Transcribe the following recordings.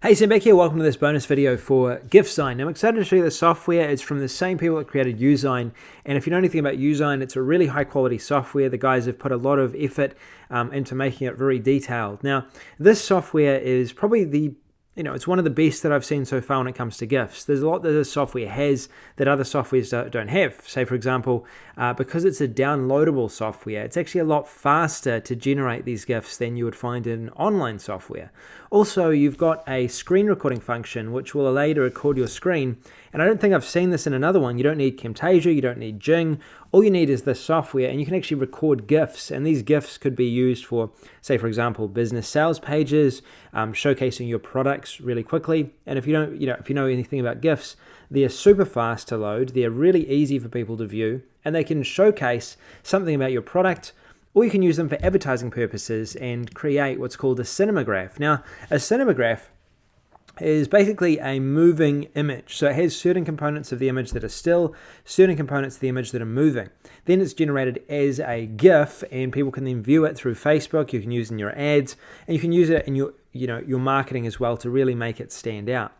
Hey, Sam Bakker here. Welcome to this bonus video for gifzign. I'm excited to show you the software. It's from the same people that created gifzign, and if you know anything about gifzign, it's a really high quality software. The guys have put a lot of effort into making it very detailed. Now, this software is probably it's one of the best that I've seen so far when it comes to GIFs. There's a lot that this software has that other softwares don't have. Say, for example, because it's a downloadable software, it's actually a lot faster to generate these GIFs than you would find in online software. Also, you've got a screen recording function which will allow you to record your screen. And I don't think I've seen this in another one. You don't need Camtasia, you don't need Jing. All you need is this software, and you can actually record GIFs. And these GIFs could be used for, say, for example, business sales pages, showcasing your products really quickly. And if you don't, if you know anything about GIFs, they're super fast to load. They're really easy for people to view, and they can showcase something about your product. Or you can use them for advertising purposes and create what's called a cinemagraph. Now, a cinemagraph is basically a moving image. So it has certain components of the image that are still, certain components of the image that are moving. Then it's generated as a GIF, and people can then view it through Facebook. You can use it in your ads, and you can use it in your marketing as well to really make it stand out.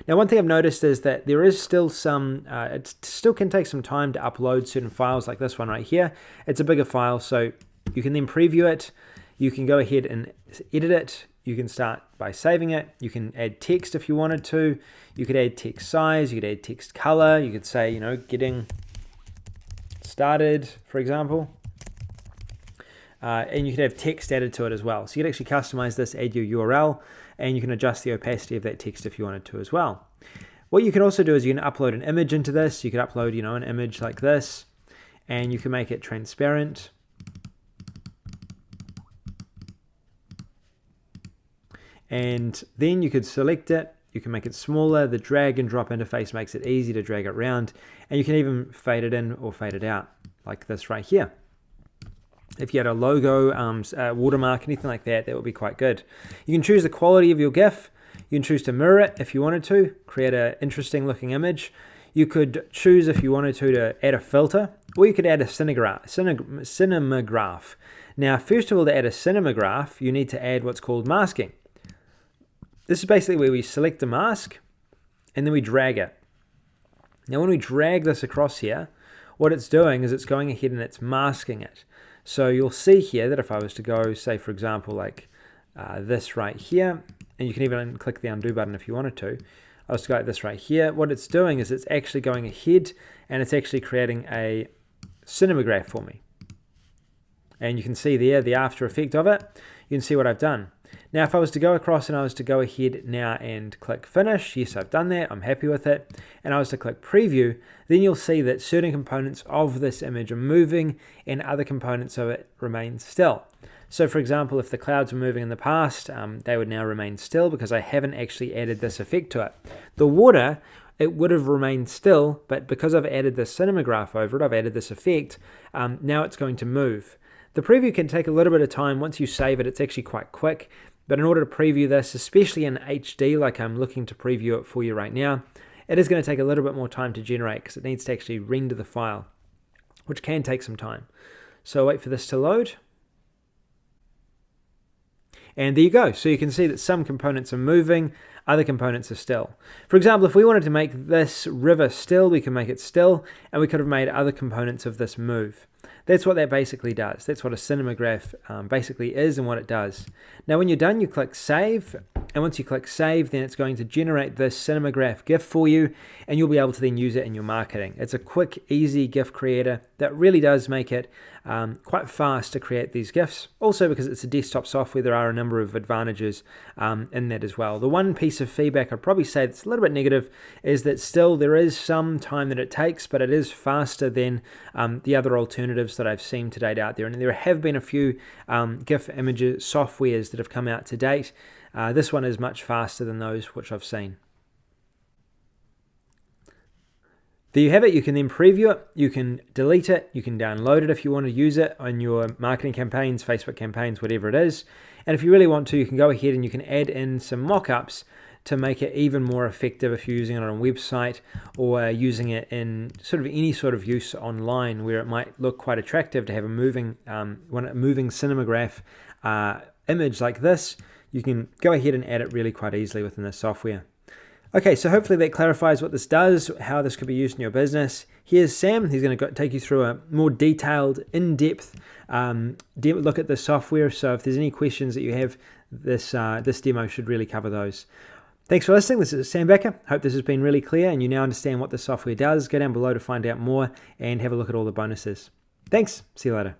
Now, one thing I've noticed is that there is still some, it still can take some time to upload certain files like this one right here. It's a bigger file, so you can then preview it. You can go ahead and edit it. You can start by saving it. You can add text if you wanted to. You could add text size. You could add text color. You could say, getting started, for example. And you could have text added to it as well. So you could actually customize this, add your URL, and you can adjust the opacity of that text if you wanted to as well. What you can also do is you can upload an image into this. You could upload, an image like this, and you can make it transparent. And then you could select it, you can make it smaller. The drag and drop interface makes it easy to drag it around, and you can even fade it in or fade it out, like this right here. If you had a logo, watermark, anything like that, that would be quite good. You can choose the quality of your GIF. You can choose to mirror it if you wanted to, create an interesting looking image. You could choose if you wanted to add a filter, or you could add a cinemagraph. Now, first of all, to add a cinemagraph, you need to add what's called masking. This is basically where we select the mask and then we drag it. Now when we drag this across here, what it's doing is it's going ahead and it's masking it. So you'll see here that if I was to go, say for example, like this right here, and you can even click the undo button if you wanted to. I was to go like this right here. What it's doing is it's actually going ahead and it's actually creating a cinemagraph for me. And you can see there the after effect of it. You can see what I've done. Now, if I was to go across and I was to go ahead now and click finish, yes, I've done that, I'm happy with it, and I was to click preview, then you'll see that certain components of this image are moving and other components of it remain still. So for example, if the clouds were moving in the past, they would now remain still because I haven't actually added this effect to it. The water, it would have remained still, but because I've added this cinemagraph over it, I've added this effect, now it's going to move. The preview can take a little bit of time. Once you save it, it's actually quite quick. But in order to preview this, especially in HD, like I'm looking to preview it for you right now, it is going to take a little bit more time to generate because it needs to actually render the file, which can take some time. So wait for this to load. And there you go. So you can see that some components are moving, other components are still. For example, if we wanted to make this river still, we can make it still, and we could have made other components of this move. That's what that basically does. That's what a cinemagraph basically is and what it does. Now when you're done, you click save, and once you click save, then it's going to generate this cinemagraph GIF for you, and you'll be able to then use it in your marketing. It's a quick, easy GIF creator that really does make it quite fast to create these GIFs. Also, because it's a desktop software, there are a number of advantages in that as well. The one piece of feedback I'd probably say that's a little bit negative is that still there is some time that it takes, but it is faster than the other alternatives that I've seen to date out there. And there have been a few GIF images softwares that have come out to date. This one is much faster than those which I've seen. There you have it. You can then preview it, you can delete it, you can download it if you want to use it on your marketing campaigns, Facebook campaigns, whatever it is. And if you really want to, you can go ahead and you can add in some mock-ups to make it even more effective if you're using it on a website or using it in sort of any sort of use online where it might look quite attractive to have a moving cinemagraph image like this you can go ahead and add it really quite easily within the software. Okay, so hopefully that clarifies what this does, how this could be used in your business. Here's Sam. He's going to take you through a more detailed, in-depth look at the software. So if there's any questions that you have, this demo should really cover those. Thanks for listening. This is Sam Bakker. Hope this has been really clear and you now understand what the software does. Go down below to find out more and have a look at all the bonuses. Thanks. See you later.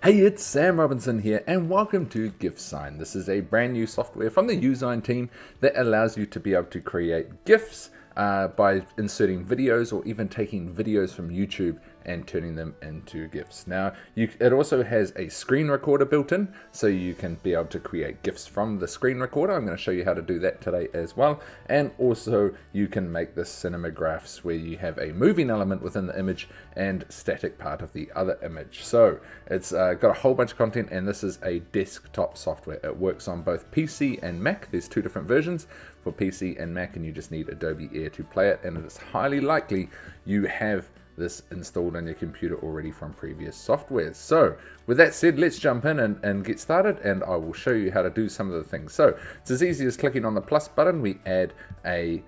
Hey, it's Sam Robinson here and welcome to gifzign. This is a brand new software from the gifzign team that allows you to be able to create GIFs by inserting videos or even taking videos from YouTube and turning them into GIFs. Now, it also has a screen recorder built in, so you can be able to create GIFs from the screen recorder. I'm going to show you how to do that today as well. And also, you can make the cinemagraphs where you have a moving element within the image and static part of the other image. So it's got a whole bunch of content, and this is a desktop software. It works on both PC and Mac. There's two different versions for PC and Mac, and you just need Adobe Air to play it, and it's highly likely you have this installed on your computer already from previous softwares. So with that said, let's jump in and get started, and I will show you how to do some of the things. So it's as easy as clicking on the plus button. We add a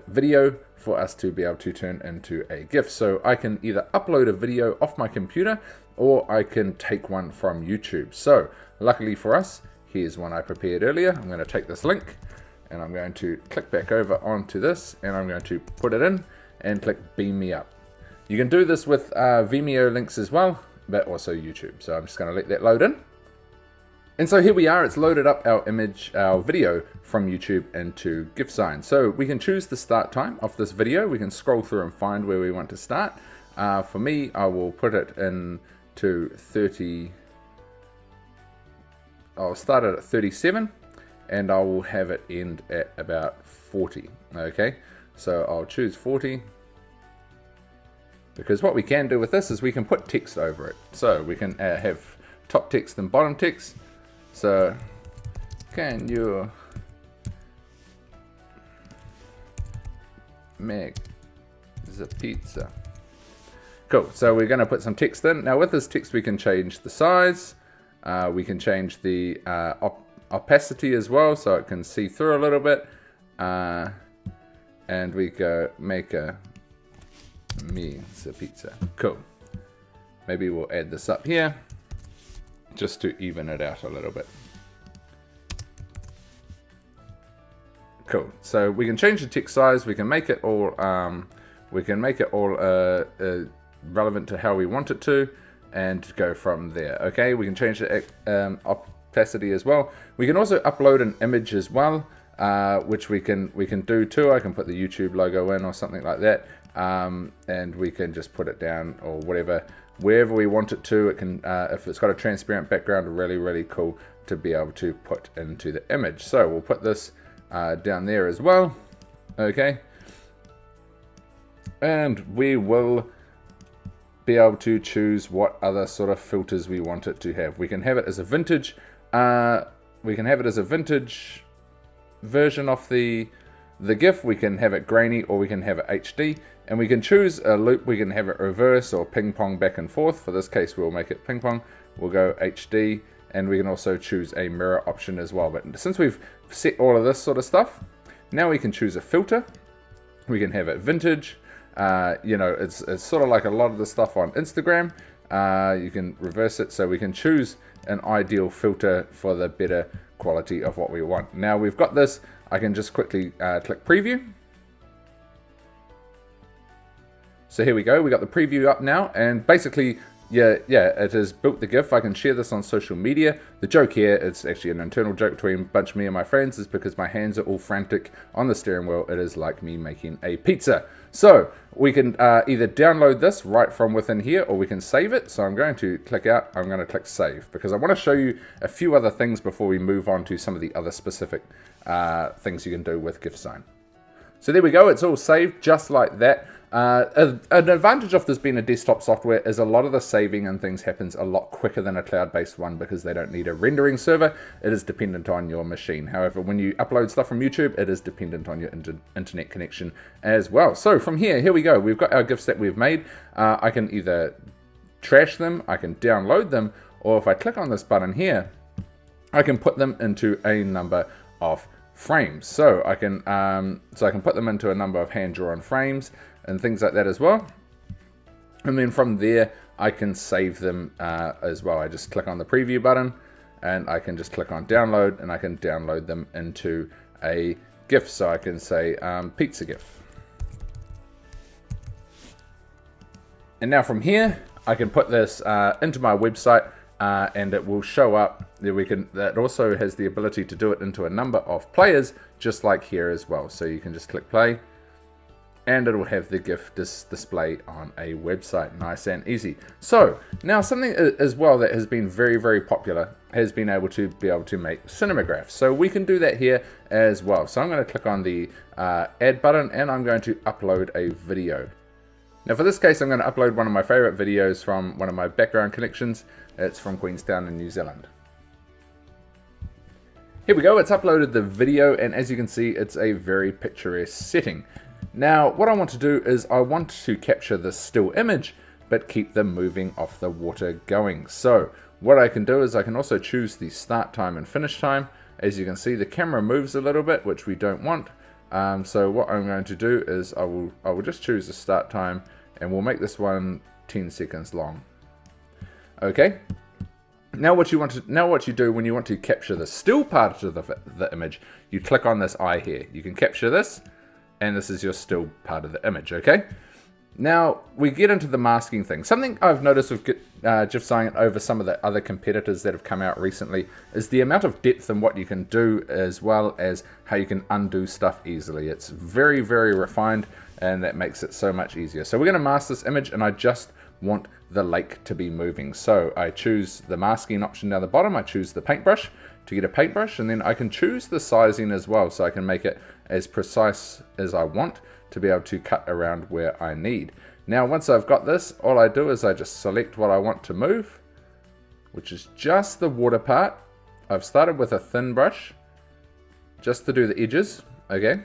video for us to be able to turn into a GIF. So I can either upload a video off my computer or I can take one from YouTube. So luckily for us, here's one I prepared earlier. I'm going to take this link and I'm going to click back over onto this, and I'm going to put it in and click beam me up. You can do this with Vimeo links as well, but also YouTube. So I'm just going to let that load in. And so here we are, it's loaded up our video from YouTube into gifzign. So we can choose the start time of this video. We can scroll through and find where we want to start. For me, I will put it into 30. I'll start it at 37 and I will have it end at about 40. Okay, so I'll choose 40. Because what we can do with this is we can put text over it. So we can have top text and bottom text. So, can you make the pizza? Cool, so we're going to put some text in. Now with this text we can change the size. We can change the opacity as well, so it can see through a little bit. And we go make me the pizza. Cool. Maybe we'll add this up here just to even it out a little bit. Cool. So we can change the text size. We can make it all. Relevant to how we want it to, and go from there. Okay. We can change the opacity as well. We can also upload an image as well, which we can do too. I can put the YouTube logo in or something like that. And we can just put it down or whatever, wherever we want it to. It can, if it's got a transparent background, really cool to be able to put into the image. So we'll put this down there as well. Okay, and we will be able to choose what other sort of filters we want it to have. We can have it as a vintage. We can have it as a vintage version of the GIF. We can have it grainy or we can have it HD, and we can choose a loop. We can have it reverse or ping pong back and forth. For this case we'll make it ping pong. We'll go HD, and we can also choose a mirror option as well. But since we've set all of this sort of stuff, now we can choose a filter. We can have it vintage. You know, it's sort of like a lot of the stuff on Instagram. You can reverse it, so we can choose an ideal filter for the better quality of what we want. Now we've got this. I can just quickly click preview. So here we go. We got the preview up now, and basically, yeah, it has built the GIF. I can share this on social media. The joke here, it's actually an internal joke between a bunch of me and my friends, is because my hands are all frantic on the steering wheel. It is like me making a pizza. So we can either download this right from within here, or we can save it. So I'm going to click out. I'm going to click save, because I want to show you a few other things before we move on to some of the other specific things you can do with gifzign. So there we go. It's all saved just like that. An advantage of this being a desktop software is a lot of the saving and things happens a lot quicker than a cloud-based one, because they don't need a rendering server. It is dependent on your machine. However, when you upload stuff from YouTube, it is dependent on your internet connection as well. So from here we go. We've got our GIFs that we've made. I can either trash them, I can download them, or if I click on this button here, I can put them into a number of frames. So I can put them into a number of hand-drawn frames and things like that as well. And then from there, I can save them as well. I just click on the preview button and I can just click on download, and I can download them into a GIF. So I can say pizza GIF. And now from here, I can put this into my website and it will show up. That also has the ability to do it into a number of players, just like here as well. So you can just click play and it will have the GIF display on a website. Nice and easy. So now something as well that has been very, very popular has been able to make cinemagraphs. So we can do that here as well. So I'm going to click on the add button and I'm going to upload a video. Now for this case, I'm going to upload one of my favorite videos from one of my background collections. It's from Queenstown in New Zealand. Here we go, it's uploaded the video, and as you can see, it's a very picturesque setting. Now, what I want to do is I want to capture the still image, but keep them moving off the water going. So what I can do is I can also choose the start time and finish time. As you can see, the camera moves a little bit, which we don't want. So what I'm going to do is I will just choose the start time, and we'll make this one 10 seconds long. Okay. Now what you do when you want to capture the still part of the image, you click on this eye here. You can capture this, and this is your still part of the image. Okay. Now we get into the masking thing. Something I've noticed with gifzign over some of the other competitors that have come out recently is the amount of depth in what you can do, as well as how you can undo stuff easily. It's very, very refined, and that makes it so much easier. So we're going to mask this image, and I just want the lake to be moving. So I choose the masking option down the bottom. I choose the paintbrush to get a paintbrush, and then I can choose the sizing as well, so I can make it as precise as I want to be able to cut around where I need. Now once I've got this, all I do is I just select what I want to move, which is just the water part. I've started with a thin brush just to do the edges. Okay,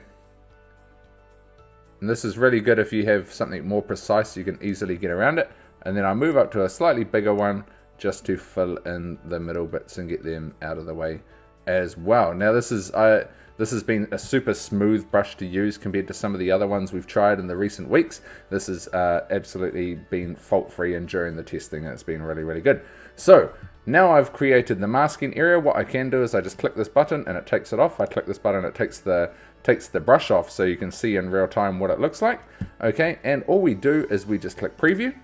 and this is really good if you have something more precise, you can easily get around it. And then I move up to a slightly bigger one just to fill in the middle bits and get them out of the way as well. Now this has been a super smooth brush to use compared to some of the other ones we've tried in the recent weeks. This has absolutely been fault-free, and during the testing it's been really, really good. So now I've created the masking area. What I can do is I just click this button and it takes it off. I click this button, it takes the brush off, so you can see in real time what it looks like. Okay, and all we do is we just click preview.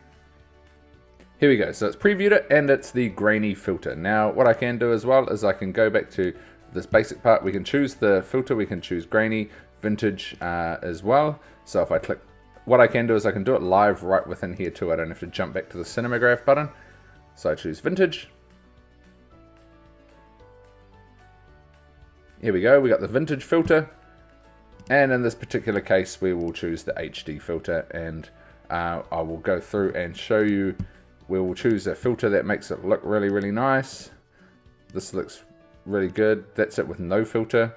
Here we go, so it's previewed it, and it's the grainy filter. Now what I can do as well is I can go back to this basic part. We can choose the filter, we can choose grainy, vintage as well. So if I click, what I can do is I can do it live right within here too. I don't have to jump back to the cinemagraph button. So I choose vintage. Here we go, we got the vintage filter. And in this particular case, we will choose the HD filter, and I will go through and show you. We will choose a filter that makes it look really, really nice. This looks really good. That's it with no filter.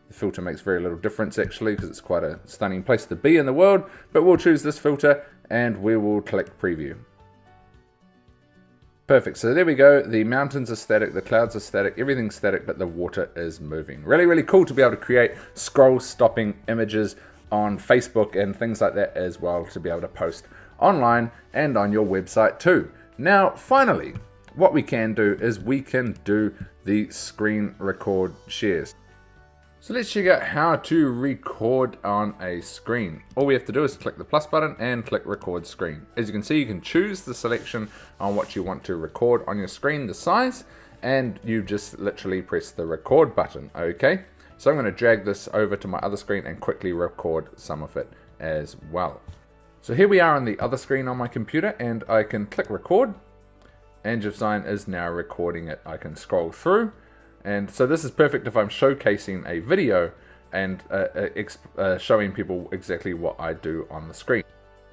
The filter makes very little difference actually, because it's quite a stunning place to be in the world. But we'll choose this filter and we will click preview. Perfect, so there we go. The mountains are static, the clouds are static, everything's static, but the water is moving. Really, really cool to be able to create scroll stopping images on Facebook and things like that as well, to be able to post online and on your website too. Now, finally, what we can do is we can do the screen record shares. So let's check out how to record on a screen. All we have to do is click the plus button and click record screen. As you can see, you can choose the selection on what you want to record on your screen, the size, and you just literally press the record button. Okay, so I'm going to drag this over to my other screen and quickly record some of it as well. So here we are on the other screen on my computer, and I can click record, and gifzign is now recording it. I can scroll through, and so this is perfect if I'm showcasing a video and showing people exactly what I do on the screen.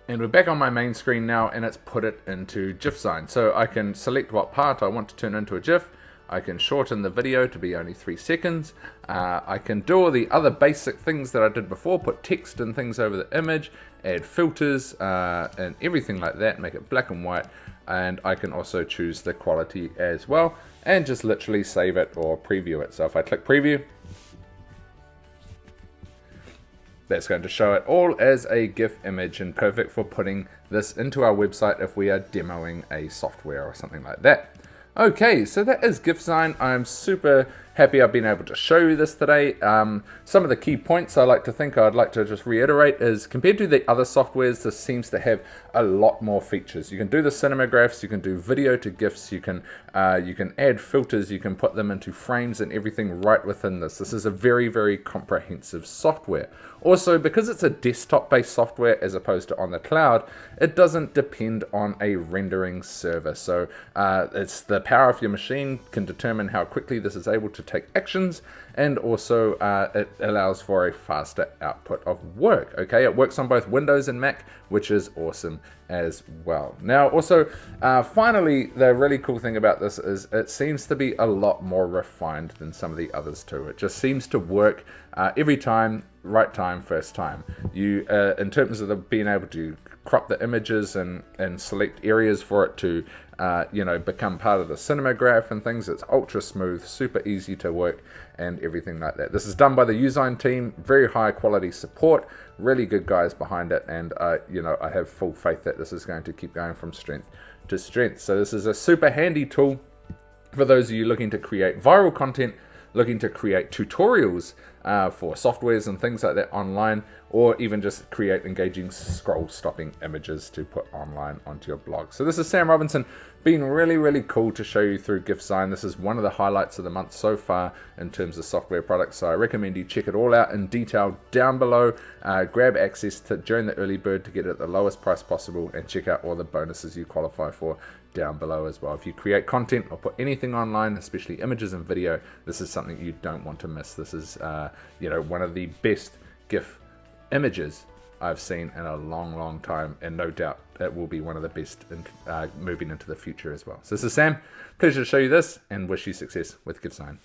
And we're back on my main screen now, and it's put it into gifzign. So I can select what part I want to turn into a GIF. I can shorten the video to be only 3 seconds. I can do all the other basic things that I did before, put text and things over the image, add filters and everything like that, make it black and white. And I can also choose the quality as well and just literally save it or preview it. So if I click preview, that's going to show it all as a GIF image, and perfect for putting this into our website if we are demoing a software or something like that. Okay, so that is gifzign. I'm super happy I've been able to show you this today. Some of the key points I'd like to just reiterate is, compared to the other softwares, this seems to have a lot more features. You can do the cinemagraphs, you can do video to GIFs, you can add filters, you can put them into frames and everything right within this. This is a very, very comprehensive software. Also, because it's a desktop-based software as opposed to on the cloud, it doesn't depend on a rendering server. So it's the power of your machine can determine how quickly this is able to take actions, and also it allows for a faster output of work. Okay, it works on both Windows and Mac, which is awesome as well. Now, also, finally, the really cool thing about this is it seems to be a lot more refined than some of the others too. It just seems to work every time, right time, first time. You, in terms of being able to crop the images and select areas for it to become part of the cinemagraph and things. It's ultra smooth, super easy to work, and everything like that. This is done by the gifzign team, very high quality support, really good guys behind it, and I have full faith that this is going to keep going from strength to strength. So this is a super handy tool for those of you looking to create viral content, looking to create tutorials for softwares and things like that online, or even just create engaging scroll stopping images to put online onto your blog. So this is Sam Robinson, been really, really cool to show you through gifzign. This is one of the highlights of the month so far in terms of software products, so I recommend you check it all out in detail down below. Grab access to during the early bird to get it at the lowest price possible, and check out all the bonuses you qualify for down below as well. If you create content or put anything online, especially images and video, this is something you don't want to miss. This is one of the best GIF images I've seen in a long, long time, and no doubt it will be one of the best moving into the future as well. So this is Sam, pleasure to show you this, and wish you success with gifzign.